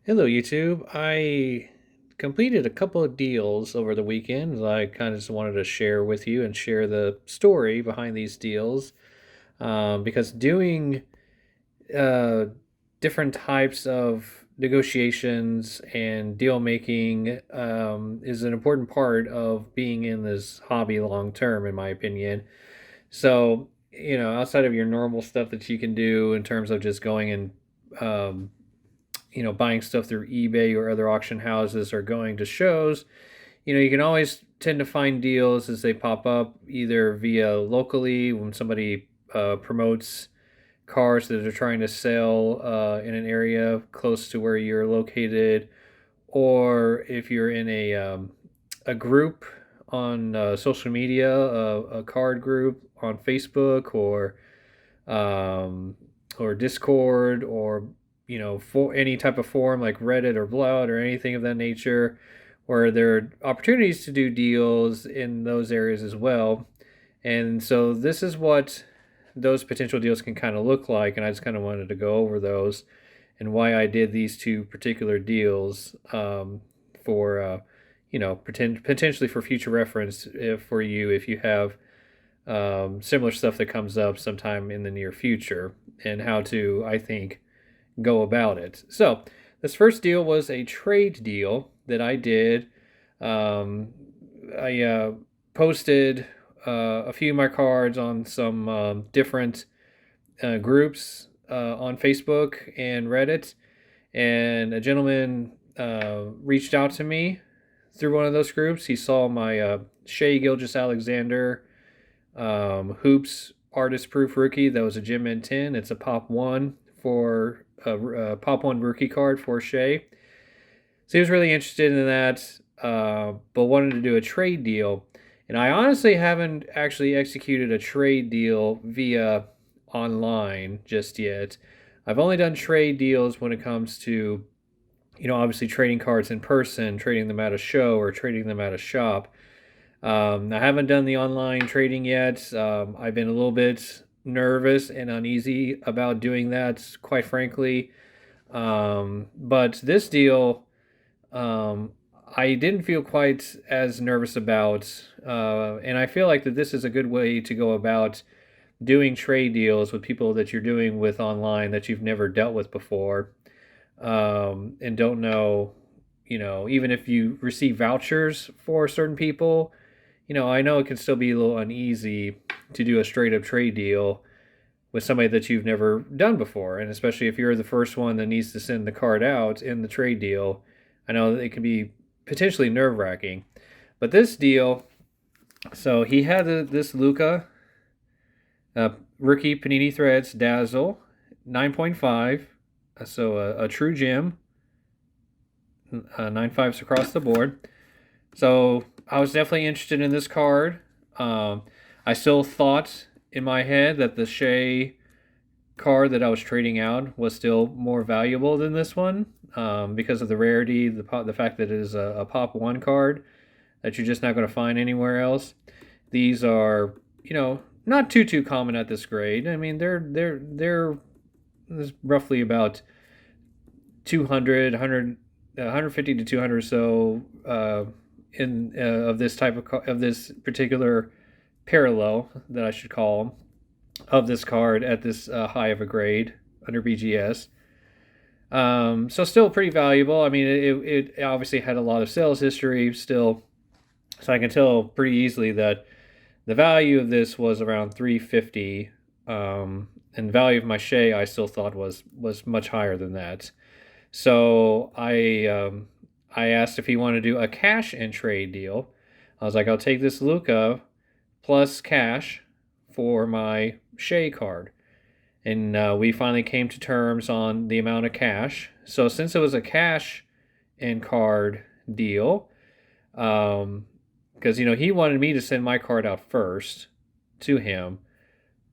Hello, YouTube. I completed a couple of deals over the weekend that I kind of just wanted to share with you and share the story behind these deals. Because doing uh, different types of negotiations and deal making is an important part of being in this hobby long term, in my opinion. So, outside of your normal stuff that you can do in terms of just going and um, buying stuff through eBay or other auction houses or going to shows, you can always tend to find deals as they pop up, either via locally when somebody promotes cars that are trying to sell in an area close to where you're located, or if you're in a group on social media, a card group on Facebook um, or Discord, or for any type of forum like Reddit or Blood or anything of that nature, where there are opportunities to do deals in those areas as well. And so this is what those potential deals can kind of look like, and I just kind of wanted to go over those and why I did these two particular deals, for potentially for future reference, for you if you have similar stuff that comes up sometime in the near future, and how to, I think, go about it. So, this first deal was a trade deal that I did. Um, I posted a few of my cards on some different groups on Facebook and Reddit, and a gentleman reached out to me through one of those groups. He saw my Shea Gilgeous-Alexander Hoops Artist Proof Rookie. That was a Gem Mint 10. It's a Pop 1 for a Pop 1 rookie card for Shea. So he was really interested in that, but wanted to do a trade deal. And I honestly haven't actually executed a trade deal via online just yet. I've only done trade deals when it comes to, obviously trading cards in person, trading them at a show, or trading them at a shop. I haven't done the online trading yet. I've been a little bit nervous and uneasy about doing that, quite frankly. But this deal, um, I didn't feel quite as nervous about, and I feel like that this is a good way to go about doing trade deals with people that you're doing with online that you've never dealt with before, and don't know. Even if you receive vouchers for certain people, I know it can still be a little uneasy to do a straight up trade deal with somebody that you've never done before. And especially if you're the first one that needs to send the card out in the trade deal, I know that it can be potentially nerve wracking. But this deal, so he had this Luca rookie Panini Threads Dazzle 9.5. So a true gem, 9.5s across the board. So I was definitely interested in this card. I still thought in my head that the Shea card that I was trading out was still more valuable than this one, because of the rarity, the fact that it is a Pop 1 card that you're just not going to find anywhere else. These are, not too common at this grade. I mean, they're roughly about 200, 150 to 200 or so, in of this type of this particular parallel, that I should call, of this card at this high of a grade under BGS. So still pretty valuable. I mean, it obviously had a lot of sales history still, so I can tell pretty easily that the value of this was around 350, and the value of my Shea I still thought was much higher than that. So I asked if he wanted to do a cash and trade deal. I was like, I'll take this Luca plus cash for my Shea card. And we finally came to terms on the amount of cash. So since it was a cash and card deal, because he wanted me to send my card out first to him.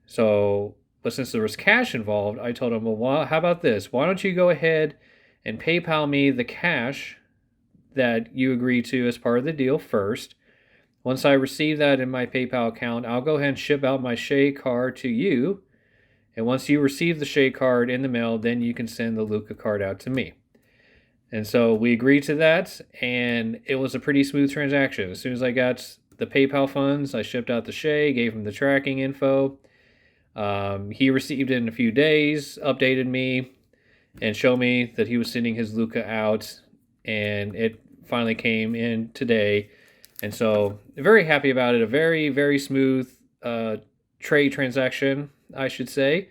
So, but since there was cash involved, I told him, well, how about this? Why don't you go ahead and PayPal me the cash that you agree to as part of the deal first? Once I receive that in my PayPal account, I'll go ahead and ship out my Shea card to you. And once you receive the Shea card in the mail, then you can send the Luca card out to me. And so we agreed to that, and it was a pretty smooth transaction. As soon as I got the PayPal funds, I shipped out the Shay, gave him the tracking info. He received it in a few days, updated me, and showed me that he was sending his Luca out, and it finally came in today. And so, very happy about it. A very, very smooth trade transaction, I should say.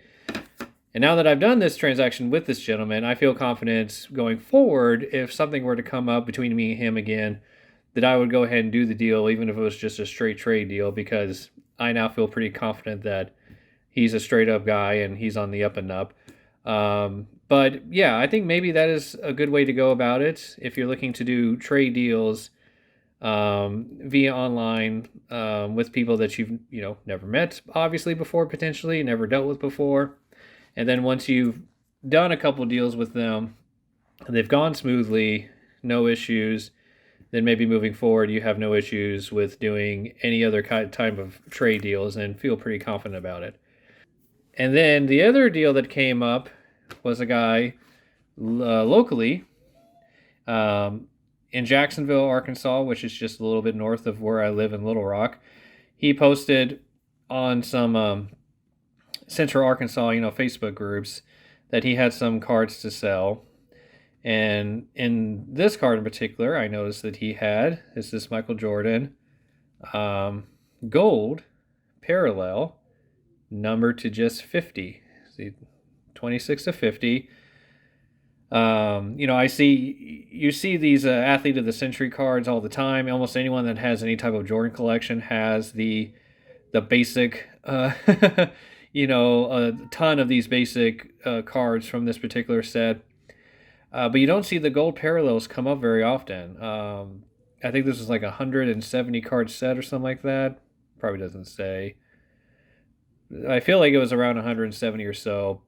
And now that I've done this transaction with this gentleman, I feel confident going forward, if something were to come up between me and him again, that I would go ahead and do the deal, even if it was just a straight trade deal, because I now feel pretty confident that he's a straight up guy and he's on the up and up. But yeah, I think maybe that is a good way to go about it if you're looking to do trade deals via online with people that you've never met obviously before, potentially never dealt with before. And then once you've done a couple deals with them, they've gone smoothly, no issues, then maybe moving forward you have no issues with doing any other type of trade deals and feel pretty confident about it. And then the other deal that came up was a guy locally in Jacksonville, Arkansas, which is just a little bit north of where I live in Little Rock. He posted on some Central Arkansas, Facebook groups, that he had some cards to sell. And in this card in particular, I noticed that he had is this Michael Jordan gold parallel numbered to just 50. See, 26 of 50. You see these athlete of the century cards all the time. Almost anyone that has any type of Jordan collection has the basic, a ton of these basic cards from this particular set. But you don't see the gold parallels come up very often. I think this is like a 170 card set or something like that. Probably doesn't say. I feel like it was around 170 or so.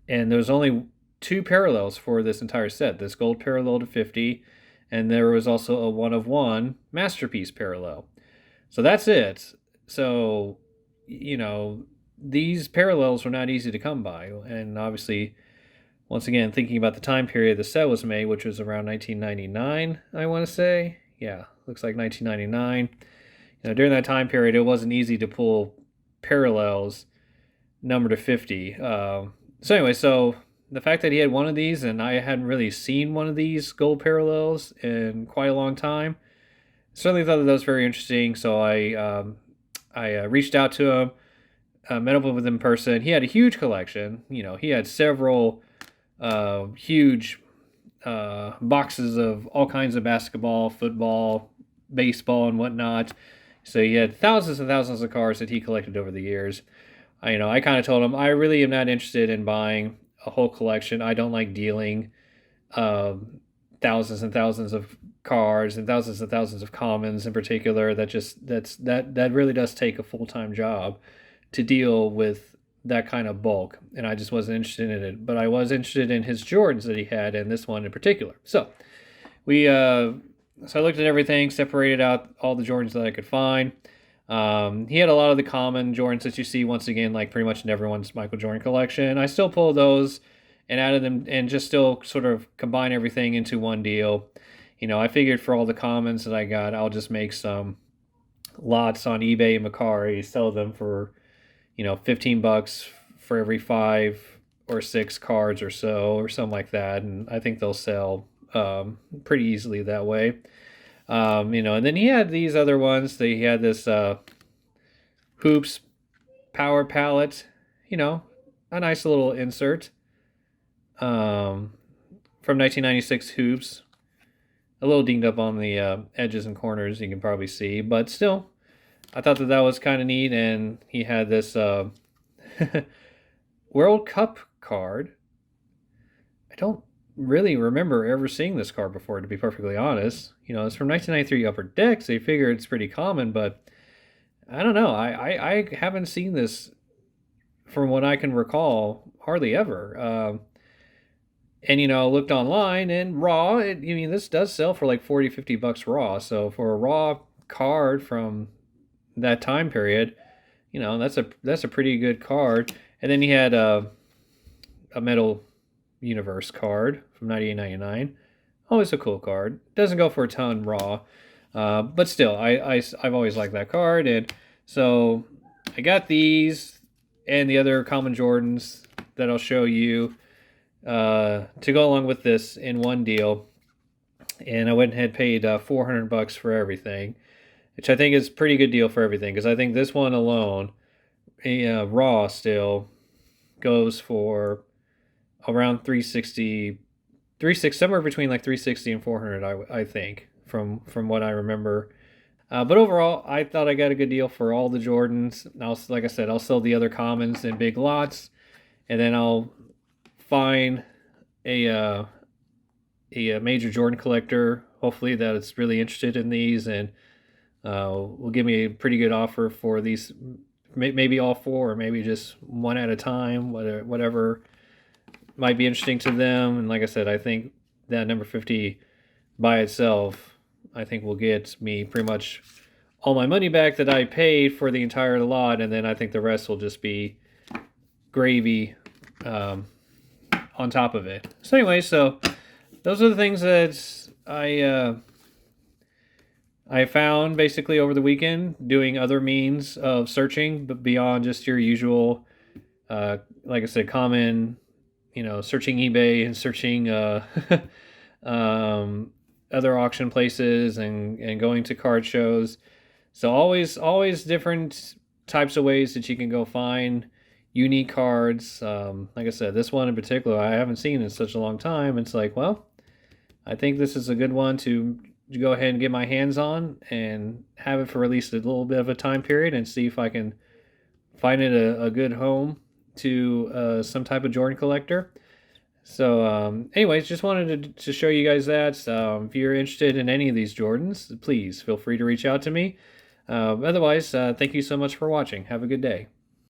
And there was only two parallels for this entire set. This gold parallel to 50, and there was also a 1 of 1 masterpiece parallel. So that's it. So, these parallels were not easy to come by. And obviously, once again, thinking about the time period the set was made, which was around 1999, I want to say. Yeah, looks like 1999. During that time period, it wasn't easy to pull parallels numbered to 50. So the fact that he had one of these, and I hadn't really seen one of these gold parallels in quite a long time, certainly thought that was very interesting. So I reached out to him, met up with him in person. He had a huge collection. He had several huge boxes of all kinds of basketball, football, baseball, and whatnot. So he had thousands and thousands of cards that he collected over the years. I kind of told him I really am not interested in buying a whole collection. I don't like dealing thousands and thousands of cards and thousands of commons in particular. That really does take a full-time job to deal with that kind of bulk, and I just wasn't interested in it. But I was interested in his Jordans that he had, and this one in particular. So I looked at everything, separated out all the Jordans that I could find. He had a lot of the common Jordans that you see once again, like pretty much in everyone's Michael Jordan collection. I still pull those and added them and just still sort of combine everything into one deal. I figured for all the commons that I got, I'll just make some lots on eBay and Mercari, sell them for, $15 for every 5 or 6 cards or so, or something like that. And I think they'll sell pretty easily that way. And then he had these other ones. He had this Hoops Power Palette, a nice little insert from 1996 Hoops. A little dinged up on the edges and corners, you can probably see, but still, I thought that was kind of neat. And he had this World Cup card. I don't really remember ever seeing this card before, to be perfectly honest. It's from 1993 Upper Deck, so you figure it's pretty common, but I don't know. I haven't seen this, from what I can recall, hardly ever. And looked online, and raw, this does sell for like $40-$50 raw. So for a raw card from that time period, that's a pretty good card. And then he had a metal Universe card from 98.99. Always a cool card. Doesn't go for a ton raw, but still, I've always liked that card, and so I got these and the other common Jordans that I'll show you to go along with this in one deal. And I went ahead and paid $400 for everything, which I think is a pretty good deal for everything, because I think this one alone, raw still, goes for around 360, somewhere between like 360 and 400, I think, from what I remember. But overall, I thought I got a good deal for all the Jordans. Like I said, I'll sell the other commons in big lots, and then I'll find a major Jordan collector, hopefully, that is really interested in these, and will give me a pretty good offer for these, maybe all four, or maybe just one at a time, whatever might be interesting to them. And like I said, I think that number 50 by itself, I think will get me pretty much all my money back that I paid for the entire lot, and then I think the rest will just be gravy on top of it. So anyway, so those are the things that I found basically over the weekend, doing other means of searching, but beyond just your usual, like I said, common, searching eBay and searching other auction places, and going to card shows. So always different types of ways that you can go find unique cards. Like I said, this one in particular I haven't seen in such a long time. It's like, well, I think this is a good one to go ahead and get my hands on and have it for at least a little bit of a time period, and see if I can find it a good home to some type of Jordan collector. So anyways, just wanted to show you guys that. If you're interested in any of these Jordans, please feel free to reach out to me. Otherwise, thank you so much for watching. Have a good day.